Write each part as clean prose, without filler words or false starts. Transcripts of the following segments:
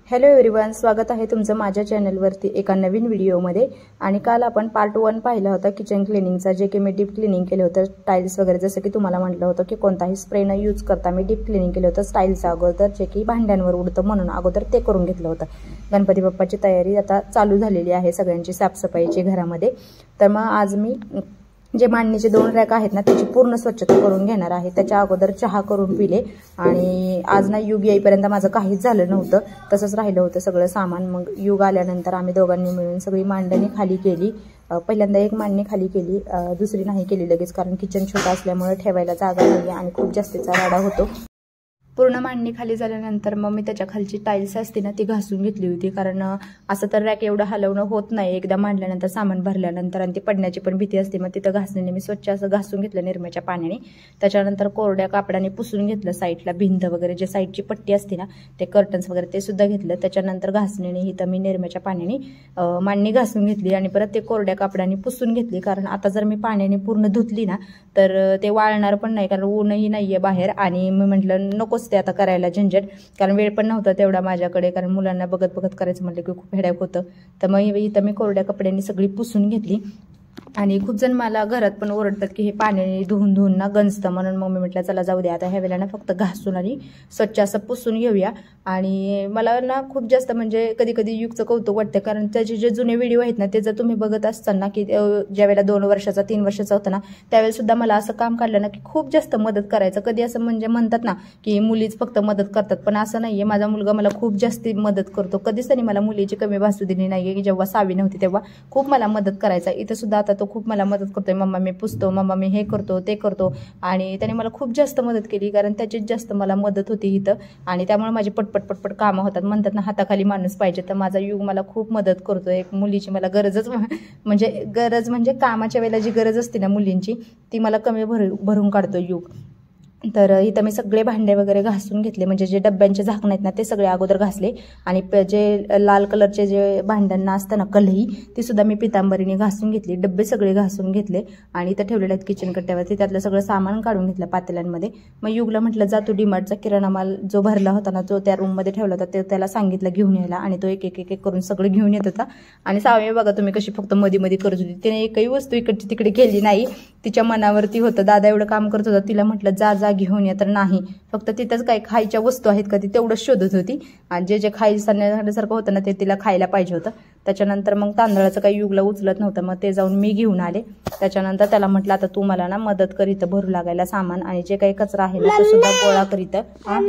Hello everyone, स्वागत आहे तुमचं माझ्या चॅनलवरती एका नवीन व्हिडिओमध्ये। आणि काल आपण पार्ट 1 पाहिला होता किचन क्लिनिंगचा, जे की मी डीप क्लिनिंग केलं होतं टाइल्स वगैरे, जसं की तुम्हाला म्हटलं होतं की कोणताही स्प्रे न यूज करता मी डीप क्लिनिंग केलं होतं स्टाईलचा अगोदर, जे की भांड्यांवर उडतं म्हणून अगोदर ते करून घेतलं होतं। गणपती बाप्पाची तयारी आता चालू झालेली आहे सगळ्यांची साफसफाईची घरामध्ये। तर मग आज मी जे मांडणीचे 2 रॅक आहेत ना त्याची पूर्ण स्वच्छता करून घेणार आहे। त्याच्या अगोदर चहा करून पिले आणि आज ना युग येईपर्यंत माझं काहीच झालं नव्हतं, तसंच राहिलं होतं सगळं सामान। मग युग आल्यानंतर आम्ही दोघांनी मिळून सगळी मांडणी खाली केली। पहिल्यांदा एक मांडणी खाली केली, दुसरी नाही केली लगेच, कारण किचन छोटा असल्यामुळे ठेवायला जागा नाही आणि खूप जास्तीचा राडा होतो। पूर्ण मांडणी खाली झाल्यानंतर मग मी त्याच्या खालची टाइल्स असते ना ती घासून घेतली होती, कारण असं तर रॅक एवढं हलवणं होत नाही एकदा मांडल्यानंतर, सामान भरल्यानंतर, आणि ती पडण्याची पण भीती असते। मग तिथं घासणीने मी स्वच्छ असं घासून घेतलं निरम्याच्या पाण्याने। त्याच्यानंतर कोरड्या कापडाने पुसून घेतलं साईडला, भिंत वगैरे जे साईडची पट्टी असते ना ते कर्टन्स वगैरे ते सुद्धा घेतलं। त्याच्यानंतर घासणीने ही तर मी निरम्याच्या पाण्याने मांडणी घासून घेतली आणि परत ते कोरड्या कापडाने पुसून घेतली, कारण आता जर मी पाण्याने पूर्ण धुतली ना तर ते वाळणार पण नाही, कारण ऊनही नाहीये बाहेर। आणि मी म्हटलं नकोच ते आता करायला झंझट, कारण वेळ पण नव्हता तेवढा माझ्याकडे, कारण मुलांना बघत बघत करायचं म्हटलं की खूप हेडेक होतं। तर मग इथं मी कोरड्या कपड्यांनी सगळी पुसून घेतली। आणि खूप जण मला घरात पण ओरडतात की हे पाण्याने धुवून ना गंजतं, म्हणून मग मी म्हटलं चला जाऊ द्या, आता ह्या वेळेला ना फक्त घासून आणि स्वच्छ असं पुसून घेऊया। आणि मला ना खूप जास्त म्हणजे कधी कधी युगचं कौतुक वाटतं, कारण त्याचे जे जुने व्हिडिओ आहेत ना ते जर तुम्ही बघत असताल ना की ज्यावेळेला 2 वर्षाचा 3 वर्षाचा होता ना त्यावेळेला सुद्धा मला असं काम काढलं ना की खूप जास्त मदत करायचं। कधी असं म्हणजे म्हणतात ना की मुलीच फक्त मदत करतात, पण असं नाहीये, माझा मुलगा मला खूप जास्त मदत करतो। कधीच त्यांनी मला मुलीची कमी भासू दिली नाहीये, की जेव्हा सावी नव्हती तेव्हा खूप मला मदत करायचा। इथं सुद्धा आता तो खूप मला मदत करतोय, मम्मा मी पुसतो, मम्मा मी हे करतो ते करतो, आणि त्याने मला खूप जास्त मदत केली, कारण त्याचीच जास्त मला मदत होती इथं। आणि त्यामुळे माझी पटपट कामं होतात, म्हणतात ना हाताखाली माणूस पाहिजे, तर माझा युग मला खूप मदत करतो। एक मुलीची मला गरजच म्हणजे कामाच्या वेळेला जी गरज असते ना मुलींची ती मला कमी भरून काढतो युग। तर इथं मी सगळे भांडे वगैरे घासून घेतले, म्हणजे जे डब्यांचे झाकण आहेत ना ते सगळे अगोदर घासले, आणि जे लाल कलरचे जे भांड्यांना असतं ना कलही ती सुद्धा मी पितांबरीने घासून घेतली, डब्बे सगळे घासून घेतले। आणि इथं ठेवलेले आहेत किचन कट्ट्यावरती, त्यातलं सगळं सामान काढून घेतलं पातेल्यांमध्ये। मग युगला म्हटलं जा तू डीमार्टचा किराणा माल जो भरला होता ना तो त्या रूममध्ये ठेवला होता, ते त्याला सांगितलं घेऊन यायला, आणि तो एक एक करून सगळं घेऊन येत होता। आणि सावी बघा तुम्ही कशी फक्त मध्ये करत होती, तिने एकही वस्तू इकडची तिकडे केली नाही, तिच्या मनावरती होतं। दादा एवढं काम करत होता, तिला म्हटलं जा जा घेऊन या, तर नाही, फक्त तिथंच काही खायच्या वस्तू आहेत का ती तेवढंच शोधत होती, आणि जे खायसारखं होतं ना ते तिला खायला पाहिजे होतं। त्याच्यानंतर मग तांदळाचं काही युगला उचलत नव्हतं, मग ते जाऊन मी घेऊन आले। त्याच्यानंतर त्याला म्हटलं आता तू मला ना मदत करीत भरू लागायला सामान, आणि जे काही कचरा आहे ना तो सुद्धा गोळा करीत।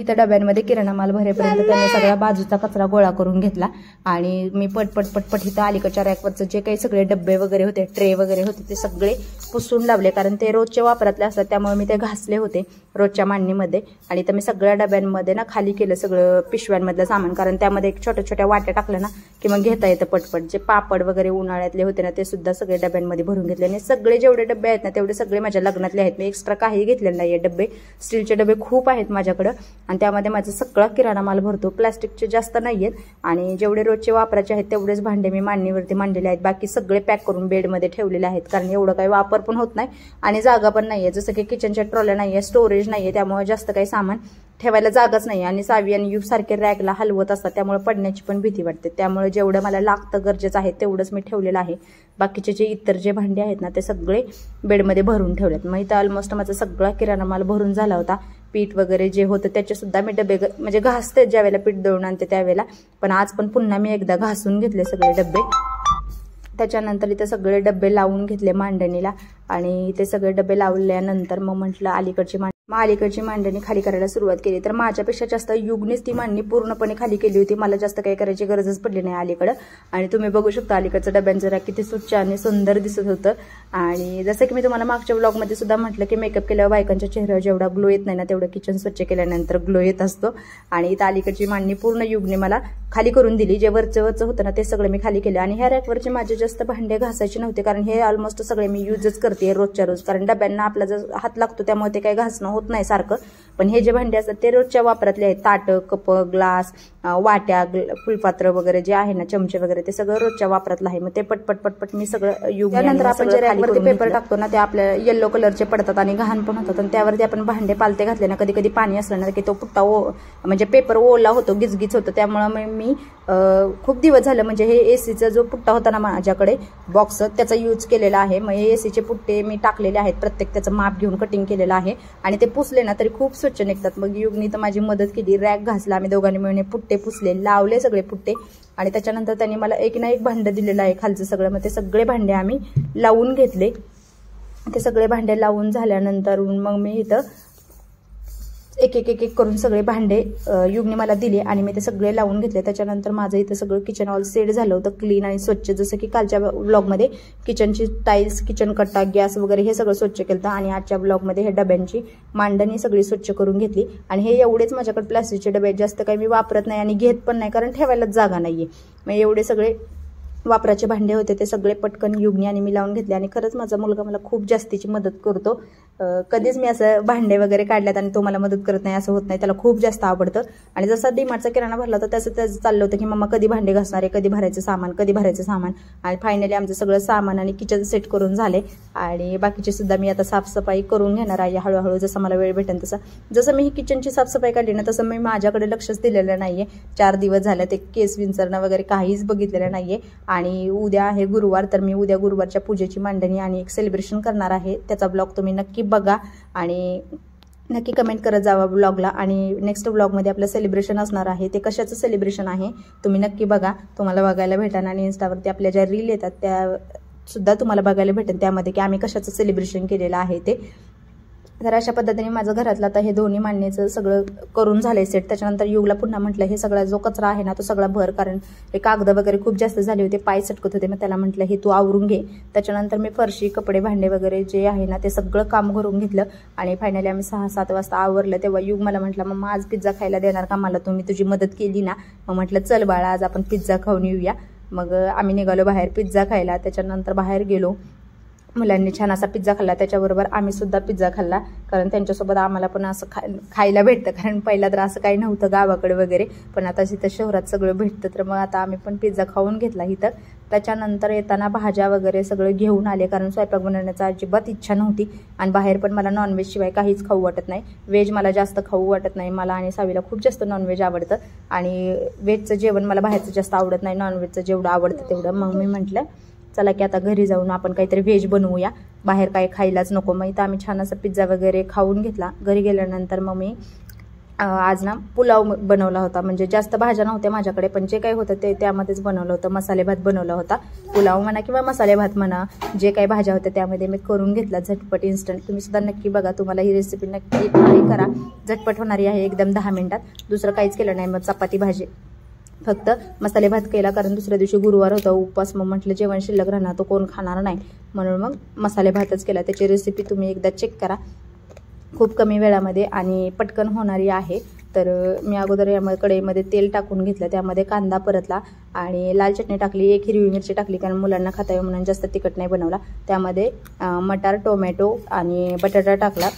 इथं डब्यांमध्ये किराणा माल भरेपर्यंत त्याने सगळ्या बाजूचा कचरा गोळा करून घेतला, आणि मी पटपट इथं अलीकडच्या रॅकवरचं जे काही सगळे डब्बे वगैरे होते, ट्रे वगैरे होते, ते सगळे पुसून लावले, कारण ते रोजच्या वापरातले असतात, त्यामुळे मी ते घासले होते रोजच्या मांडणीमध्ये। आणि तर मी सगळ्या डब्यांमध्ये ना खाली केलं सगळं पिशव्यांमधलं सामान, कारण त्यामध्ये एक छोट्या वाट्या टाकल्या ना की मग घेता येतं पटपट। जे पापड वगैरे उन्हाळ्यातले होते ना ते सुद्धा सगळे डब्यांमध्ये भरून घेतले, आणि सगळे जेवढे डबे आहेत ना तेवढे सगळे माझ्या लग्नातले आहेत, मी एक्स्ट्रा काही घेतलेले नाहीये डबे। स्टीलचे डबे खूप आहेत माझ्याकडं, आणि त्यामध्ये माझा सगळा किराणा माल भरतो, प्लास्टिकचे जास्त नाहीयेत। आणि जेवढे रोजचे वापराचे आहेत तेवढेच भांडे मी मांडणीवरती मांडलेले आहेत, बाकी सगळे पॅक करून बेडमध्ये ठेवलेले आहेत, कारण एवढं काही वापर पण होत नाही आणि जागा पण नाहीये, जसं की किचनच्या ट्रॉल्या नाहीये, स्टोरेज नाहीये, त्यामुळे जास्त काही सामान ठेवायला जागाच नाही। आणि सावी आणि युग सारखे रॅकला हलवत असतात, त्यामुळे पडण्याची पण भीती वाटते, त्यामुळे जेवढं मला लागतं गरजेचं आहे तेवढंच मी ठेवलेलं आहे। बाकीचे जे इतर जे भांडे आहेत ना ते सगळे बेडमध्ये भरून ठेवलेत। मग इथं ऑलमोस्ट माझा सगळा किराणा माल भरून झाला होता, पीठ वगैरे जे होतं त्याचे सुद्धा मी डबे म्हणजे घासते ज्यावेळेला पीठ दळून आणते त्यावेळेला, पण आज पण पुन्हा मी एकदा घासून घेतले सगळे डबे। त्याच्यानंतर इथे सगळे डबे लावून घेतले मांडणीला, आणि ते सगळे डबे लावल्यानंतर मग म्हटलं अलीकडची मांडणी खाली करायला सुरुवात केली। तर माझ्यापेक्षा जास्त युगनेच ती मांडणी पूर्णपणे खाली केली होती, मला जास्त काही करायची गरजच पडली नाही अलीकडं। आणि तुम्ही बघू शकता अलीकडचं डब्यांचं रॅक किती स्वच्छ आणि सुंदर दिसत होतं। आणि जसं की मी तुम्हाला मागच्या व्लॉगमध्ये सुद्धा म्हटलं की मेकअप केल्यावर बायकांच्या चेहऱ्यावर जेवढा ग्लो येत नाही ना तेवढं किचन स्वच्छ केल्यानंतर ग्लो येत असतो। आणि इथं अलीकडची मांडणी पूर्ण युगने मला खाली करून दिली, जे वरचं होतं ना ते सगळं मी खाली केलं। आणि ह्या रॅकवरचे माझे जास्त भांडे घासायचे नव्हते, कारण हे ऑलमोस्ट सगळे मी यूजच करते रोजच्या रोज, कारण डब्यांना आपला जर हात लागतो त्यामुळे ते काही घासणं होत नाही सारखं, पण हे जे भांडे असतात ते रोजच्या वापरातले आहेत. ताटं, कप, ग्लास, वाट्या, फुलपात्र वगैरे जे आहे ना, चमचे वगैरे, ते सगळं रोजच्या वापरातलं आहे. मग ते पटपट पटपट मी सगळं त्यानंतर आपण जे रॅकवरती पेपर टाकतो ना, ते आपल्या येल्लो कलरचे पडतात आणि घाण पण होतात, आणि त्यावरती आपण भांडे पालते घातले ना, कधी कधी पाणी असलं ना की तो पुट्टा म्हणजे पेपर ओला होतो, गिजगीच होतो. त्यामुळे मी खूप दिवस झालं म्हणजे हे एसीचा जो पुट्टा होता ना माझ्याकडे बॉक्स, त्याचा यूज केलेला आहे. मग हे एसीचे पुट्टे मी टाकलेले आहेत, प्रत्येक त्याचं माप घेऊन कटिंग केलेलं आहे, आणि ते पुसले ना तरी खूप स्वच्छ निघतात. मग युगनी तर माझी मदत केली, रॅक घासला, आम्ही दोघांनी मिळून पुट्टे पुसले, लावले सगळे पुट्टे, आणि त्याच्यानंतर त्यांनी मला एक ना एक भांडं दिलेलं आहे खालचं सगळं. मग ते सगळे भांडे आम्ही लावून घेतले. ते सगळे भांडे लावून झाल्यानंतर मग मी इथं एक एक एक एक करून सगळे भांडे युगने मला दिले आणि मी ते सगळे लावून घेतले. त्याच्यानंतर माझं इथं सगळं किचन ऑल सेट झालं होतं, क्लीन आणि स्वच्छ. जसं की कालच्या ब्लॉगमध्ये किचनची टाईल्स, किचन कट्टा, गॅस वगैरे हे सगळं स्वच्छ केलं होतं, आणि आजच्या ब्लॉगमध्ये हे डब्यांची मांडणी सगळी स्वच्छ करून घेतली. आणि हे एवढेच माझ्याकडे प्लास्टिकचे डबे, जास्त काही मी वापरत नाही आणि घेत पण नाही, कारण ठेवायलाच जागा नाहीये. मग एवढे सगळे वापराचे भांडे होते ते सगळे पटकन युगनी आणि मी लावून घेतले. आणि खरंच माझा मुलगा मला खूप जास्तीची मदत करतो. कधीच मी असं भांडे वगैरे काढल्यात आणि तो मला मदत करत नाही असं होत नाही, त्याला खूप जास्त आवडतं. आणि जसा डीमार्टचा किराणा भरला होता त्याचं चाललं होतं की मम्मा कधी भांडे घासणार आहे, कधी भरायचं सामान, कधी भरायचं सामान. आणि फायनली आमचं सगळं सामान आणि किचन सेट करून झाले, आणि बाकीचे सुद्धा मी आता साफसफाई करून घेणार आहे हळूहळू, जसं मला वेळ भेटेल तसं. जसं मी ही किचनची साफसफाई काढली ना तसं मी माझ्याकडे लक्षच दिलेलं नाहीये. 4 दिवस झाले ते केस विंचरणं वगैरे काहीच बघितलेलं नाहीये. आणि उद्या आहे गुरुवार, तर मी उद्या गुरुवारच्या पूजेची मांडणी आणि एक सेलिब्रेशन करणार आहे. त्याचा ब्लॉग तुम्ही नक्की बघा आणि नक्की कमेंट करत जावा ब्लॉगला. आणि नेक्स्ट ब्लॉगमध्ये आपलं सेलिब्रेशन असणार आहे. ते कशाचं सेलिब्रेशन आहे तुम्ही नक्की बघा, तुम्हाला बघायला भेटेल. आणि इन्स्टावरती आपल्या ज्या रील येतात त्या सुद्धा तुम्हाला बघायला भेटेल त्यामध्ये की आम्ही कशाचं सेलिब्रेशन केलेलं आहे ते. तर अशा पद्धतीने माझं घरातलं आता हे दोन्ही मांडणीचं सगळं करून झालंय सेट. त्याच्यानंतर युगला पुन्हा म्हटलं हे सगळा जो कचरा आहे ना तो सगळा भर, कारण हे कागद वगैरे खूप जास्त झाले होते, पाय सटकत होते. मग त्याला म्हटलं हे तू आवरून घे. त्याच्यानंतर मी फरशी, कपडे, भांडे वगैरे जे आहे ना ते सगळं काम करून घेतलं. आणि फायनली आम्ही 6-7 वाजता आवरलं. तेव्हा युग मला म्हटलं मम्मा आज पिझ्झा खायला देणार का मला, तुम्ही तुझी मदत केली ना. मग म्हटलं चल बाळा आज आपण पिझ्झा खाऊन येऊया. मग आम्ही निघालो बाहेर पिझ्झा खायला. त्याच्यानंतर बाहेर गेलो, मुलांनी छान असा पिझ्झा खाल्ला, त्याच्याबरोबर आम्ही सुद्धा पिझ्झा खाल्ला, कारण त्यांच्यासोबत आम्हाला पण असं खायला भेटतं. कारण पहिला तर असं काही नव्हतं गावाकडे वगैरे, पण आता इथं शहरात सगळं भेटतं. तर मग आता आम्ही पण पिझ्झा खाऊन घेतला इथं. त्याच्यानंतर येताना भाज्या वगैरे सगळं घेऊन आले, कारण स्वयंपाक बनवण्याची अजिबात इच्छा नव्हती. आणि बाहेर पण मला नॉनव्हेज शिवाय काहीच खाऊ वाटत नाही. व्हेज मला जास्त खाऊ वाटत नाही. मला आणि सावीला खूप जास्त नॉनव्हेज आवडतं, आणि व्हेजचं जेवण मला बाहेरचं जास्त आवडत नाही, नॉनव्हेजचं जेवढं आवडतं तेवढं. मग मी म्हटलं चला की आता घरी जाऊन आपण काहीतरी व्हेज बनवूया, बाहेर काही खायलाच नको. मग इथं आम्ही छान असा पिझ्झा वगैरे खाऊन घेतला. घरी गेल्यानंतर मग मी आज ना पुलाव बनवला होता. म्हणजे जास्त भाज्या नव्हत्या माझ्याकडे, पण जे काही होतं ते त्यामध्येच बनवलं होतं. मसाले भात बनवला होता, पुलाव म्हणा किंवा मसाले भात म्हणा, जे काही भाज्या होत्या त्यामध्ये मी करून घेतला झटपट इन्स्टंट. तुम्ही सुद्धा नक्की बघा, तुम्हाला ही रेसिपी नक्की ट्राय करा, झटपट होणारी आहे एकदम 10 मिनिटात. दुसरं काहीच केलं नाही. मग चपाती भाजी, फक्त मसाले भात केला, कारण दुसऱ्या दिवशी गुरुवार होता, उपवास. मग म्हटलं जेवण शिल्लक राहणार तो कोण खाणार नाही, म्हणून मग मसाले भातच केला. त्याची रेसिपी तुम्ही एकदा चेक करा, खूप कमी वेळामध्ये आणि पटकन होणारी आहे. तर मी अगोदर यामध्ये कढईमध्ये तेल टाकून घेतलं, त्यामध्ये कांदा परतला आणि लाल चटणी टाकली, 1 हिरवी मिरची टाकली, कारण मुलांना खाता येईल म्हणून जास्त तिखट नाही बनवला. त्यामध्ये मटार, टोमॅटो आणि बटाटा टाकला,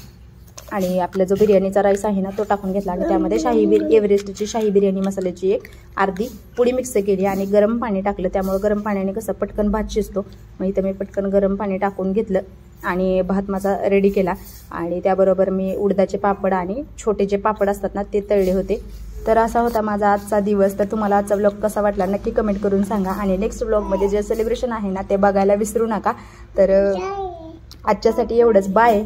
आणि आपला जो बिर्याणीचा राईस आहे ना तो टाकून घेतला. आणि त्यामध्ये एव्हरेस्टची शाही बिर्याणी मसाल्याची एक अर्धी पुडी मिक्स केली आणि गरम पाणी टाकलं. त्यामुळे गरम पाण्याने कसं पटकन भात शिजतो. मग इथं मी पटकन गरम पाणी टाकून घेतलं आणि भात माझा रेडी केला. आणि त्याबरोबर मी उडदाचे पापड आणि छोटे जे पापड असतात ना ते तळले होते. तर असा होता माझा आजचा दिवस. तर तुम्हाला आजचा ब्लॉग कसा वाटला नक्की कमेंट करून सांगा. आणि नेक्स्ट ब्लॉगमध्ये जे सेलिब्रेशन आहे ना ते बघायला विसरू नका. तर आजच्यासाठी एवढंच, बाय.